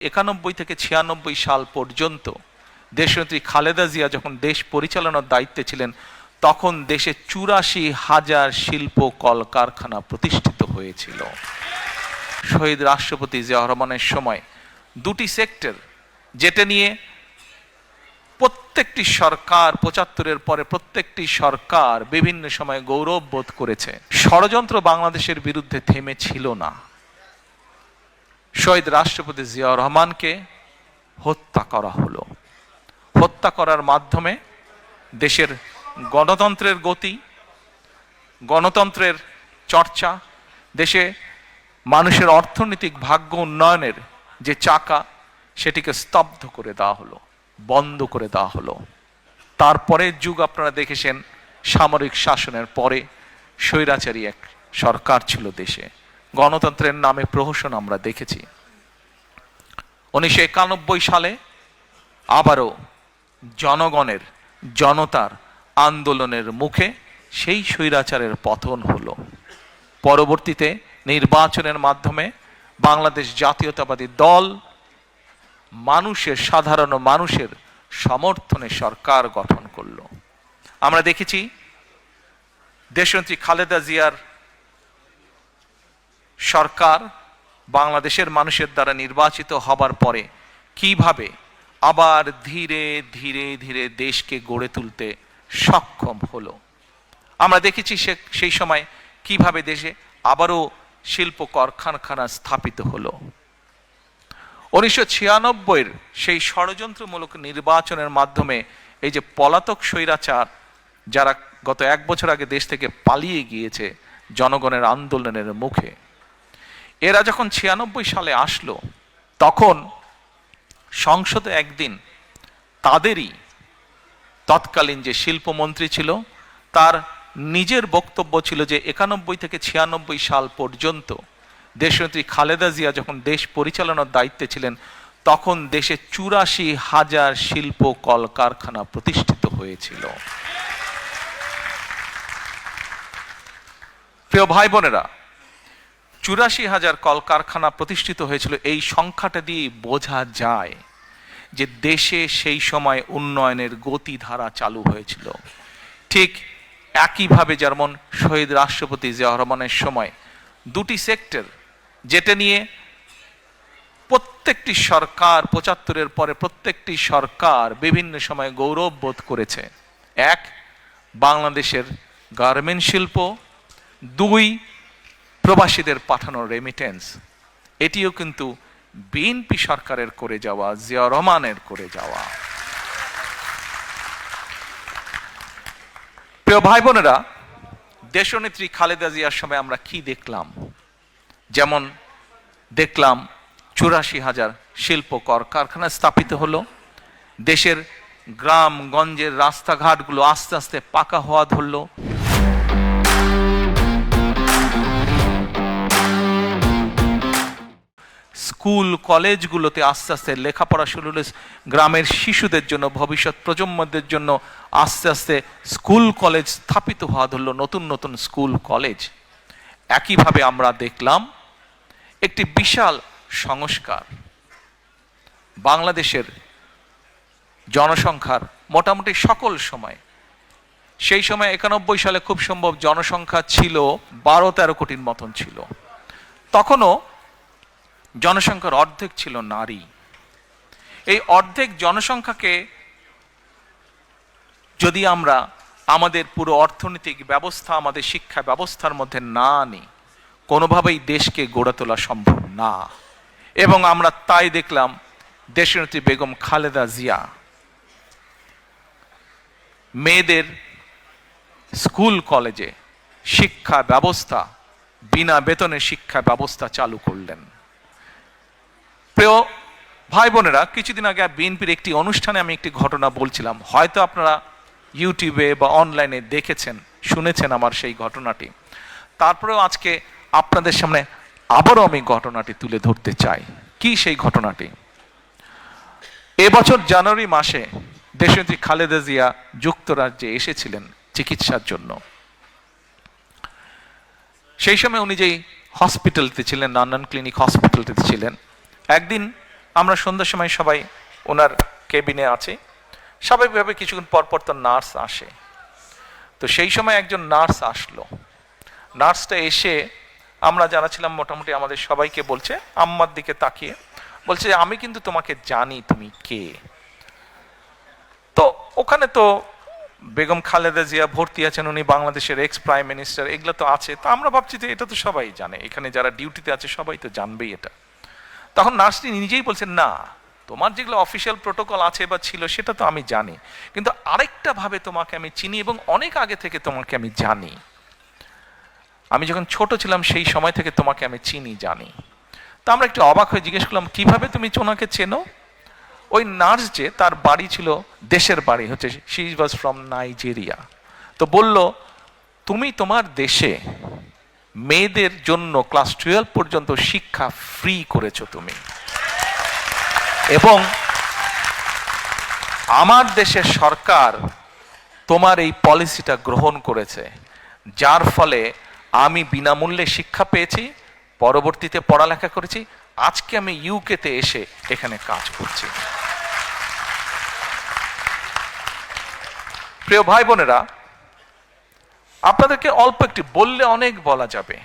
91 থেকে 96 সাল পর্যন্ত দেশনেত্রী খালেদা জিয়া যখন দেশ পরিচালনার দায়িত্বে ছিলেন তখন দেশে 84,000 শিল্প কলকারখানা প্রতিষ্ঠিত হয়েছিল। শহীদ রাষ্ট্রপতি জিয়া রহমানের সময় দুটি সেক্টর যেটা নিয়ে প্রত্যেকটি সরকার 75-এর পরে প্রত্যেকটি সরকার বিভিন্ন সময় গৌরব বোধ করেছে, ষড়যন্ত্র বাংলাদেশের বিরুদ্ধে থেমে ছিল না। শহীদ রাষ্ট্রপতি জিয়া রহমানকে হত্যা করা হলো। হত্যা করার মাধ্যমে দেশের গণতন্ত্রের গতি, গণতন্ত্রের চর্চা, দেশে মানুষের অর্থনৈতিক ভাগ্য উন্নয়নের যে চাকা সেটিকে স্তব্ধ করে দেওয়া হলো, বন্ধ করে দেওয়া হলো। তারপরের যুগ আপনারা দেখেছেন, সামরিক শাসনের পরে স্বৈরাচারী এক সরকার ছিল দেশে, গণতন্ত্রের নামে প্রহসন আমরা দেখেছি। 1991 সালে আবারও জনগণের, জনতার আন্দোলনের মুখে সেই স্বৈরাচারের পতন হলো। পরবর্তীতে নির্বাচনের মাধ্যমে বাংলাদেশ জাতীয়তাবাদী দল মানুষের, সাধারণ মানুষের সমর্থনে সরকার গঠন করলো। আমরা দেখেছি দেশনেত্রী খালেদা জিয়ার সরকার বাংলাদেশের মানুষের দ্বারা নির্বাচিত হবার পরে কিভাবে আবার ধীরে ধীরে ধীরে দেশকে গড়ে তুলতে সক্ষম হলো। আমরা দেখেছি সেই সময় কিভাবে দেশে আবারও শিল্প কারখানা স্থাপিত হলো। 1996-এর সেই ষড়যন্ত্রমূলক নির্বাচনের মাধ্যমে এই যে পলাতক স্বৈরাচার যারা গত 1 বছর আগে দেশ থেকে পালিয়ে গিয়েছে জনগণের আন্দোলনের মুখে, এরা যখন 96 সালে আসলো তখন সংসদে একদিন তাদেরই তৎকালীন যে শিল্পমন্ত্রী ছিল তার নিজের বক্তব্য ছিল যে 91 থেকে 96 সাল পর্যন্ত দেশনেত্রী খালেদা জিয়া যখন দেশ পরিচালনার দায়িত্বে ছিলেন তখন দেশে 84,000 শিল্প কলকারখানা প্রতিষ্ঠিত হয়েছিল। প্রিয় ভাই বোনেরা, 84,000 কলকারখানা প্রতিষ্ঠিত হয়েছিল। এই সংখ্যাটা দিয়ে বোঝা যায় যে দেশে সেই সময় উন্নয়নের গতিধারা চালু হয়েছিল। ঠিক একইভাবে যেমন শহীদ রাষ্ট্রপতি জিয়া রহমানের সময় দুটি সেক্টর যেটা নিয়ে প্রত্যেকটি সরকার 75-এর পরে প্রত্যেকটি সরকার বিভিন্ন সময় গৌরব বোধ করেছে। এক, বাংলাদেশের গার্মেন্ট শিল্প, দুই, প্রবাসীদের পাঠানো রেমিটেন্স। এটিও কিন্তু বিএনপি সরকারের করে যাওয়া, জিয়া রহমানের করে যাওয়া। প্রিয় ভাই বোনেরা, দেশনেত্রী খালেদা জিয়ার সময় আমরা কি দেখলাম? যেমন দেখলাম 84,000 শিল্প কারখানা স্থাপিত হলো, দেশের গ্রাম গঞ্জের রাস্তাঘাটগুলো আস্তে আস্তে পাকা হওয়া ধরলো, স্কুল কলেজগুলোতে আস্তে আস্তে লেখাপড়া শুরু হলো, গ্রামের শিশুদের জন্য, ভবিষ্যৎ প্রজন্মদের জন্য আস্তে আস্তে স্কুল কলেজ স্থাপিত হওয়া ধরলো, নতুন নতুন স্কুল কলেজ। একইভাবে আমরা দেখলাম একটি বিশাল সংস্কার। বাংলাদেশের জনসংখ্যার মোটামুটি সকল সময়, সেই সময় 91 সালে খুব সম্ভব জনসংখ্যা ছিল 12-13 কোটির মতন ছিল। তখনও জনসংখ্যার অর্ধেক ছিল নারী। এই অর্ধেক জনসংখ্যাকে যদি আমরা আমাদের পুরো অর্থনৈতিক ব্যবস্থা, আমাদের শিক্ষা ব্যবস্থার মধ্যে না আনি, কোনোভাবেই দেশকে গড়ে তোলা সম্ভব না। এবং আমরা তাই দেখলাম দেশনেত্রী বেগম খালেদা জিয়া মেয়েদের স্কুল কলেজে শিক্ষা ব্যবস্থা, বিনা বেতনে শিক্ষা ব্যবস্থা চালু করলেন। প্রিয় ভাই বোনেরা, কিছুদিন আগে বিএনপির একটি অনুষ্ঠানে আমি একটি ঘটনা বলছিলাম, হয়তো আপনারা ইউটিউবে বা অনলাইনে দেখেছেন, শুনেছেন আমার সেই ঘটনাটি। তারপরেও আজকে আপনাদের সামনে আবারও আমি ঘটনাটি তুলে ধরতে চাই। কি সেই ঘটনাটি? এবছর জানুয়ারি মাসে দেশনেত্রী খালেদা জিয়া যুক্তরাজ্যে এসেছিলেন চিকিৎসার জন্য। সেই সময় উনি যেই হসপিটালতে ছিলেন, নান্নান ক্লিনিক হসপিটালতে ছিলেন, একদিন আমরা সন্ধ্যার সময় সবাই ওনার কেবিনে আছি, স্বাভাবিকভাবে কিছুক্ষণ পর পর তো নার্স আসে। তো সেই সময় একজন নার্স আসলো। নার্সটা এসে আমরা যারা ছিলাম মোটামুটি আমাদের সবাইকে বলছে, আম্মার দিকে তাকিয়ে বলছে, আমি কিন্তু তোমাকে জানি তুমি কে। তো ওখানে তো বেগম খালেদা জিয়া ভর্তি আছেন, উনি বাংলাদেশের এক্স প্রাইম মিনিস্টার, এগুলো তো আছে। তো আমরা ভাবছি যে এটা তো সবাই জানে, এখানে যারা ডিউটিতে আছে সবাই তো জানবেই এটা। তখন নার্সটি নিজেই বলছেন, না, তোমার যেগুলো অফিসিয়াল প্রোটোকল আছে বা ছিল সেটা তো আমি জানি, কিন্তু আরেকটা ভাবে তোমাকে আমি চিনি এবং অনেক আগে থেকে তোমাকে আমি জানি। আমি যখন ছোট ছিলাম সেই সময় থেকে তোমাকে আমি চিনি, জানি। তো আমরা একটু অবাক হয়ে জিজ্ঞেস করলাম, কিভাবে তুমি ওনাকে চেনো? ওই নার্স যে, তার বাড়ি ছিল, দেশের বাড়ি হচ্ছে, শি ওয়াজ ফ্রম নাইজেরিয়া। তো বলল, তুমি তোমার দেশে মেয়েদের জন্য ক্লাস 12 পর্যন্ত শিক্ষা ফ্রি করেছো তুমি, এবং আমার দেশের সরকার তোমার এই পলিসিটা গ্রহণ করেছে, যার ফলে আমি বিনামূল্যে শিক্ষা পেয়েছি, পরবর্তীতে পড়ালেখা করেছি, আজকে আমি ইউকেতে এসে এখানে কাজ করছি। প্রিয় ভাই বোনেরা, আপনাদেরকে অল্প একটি বললে অনেক বলা যাবে।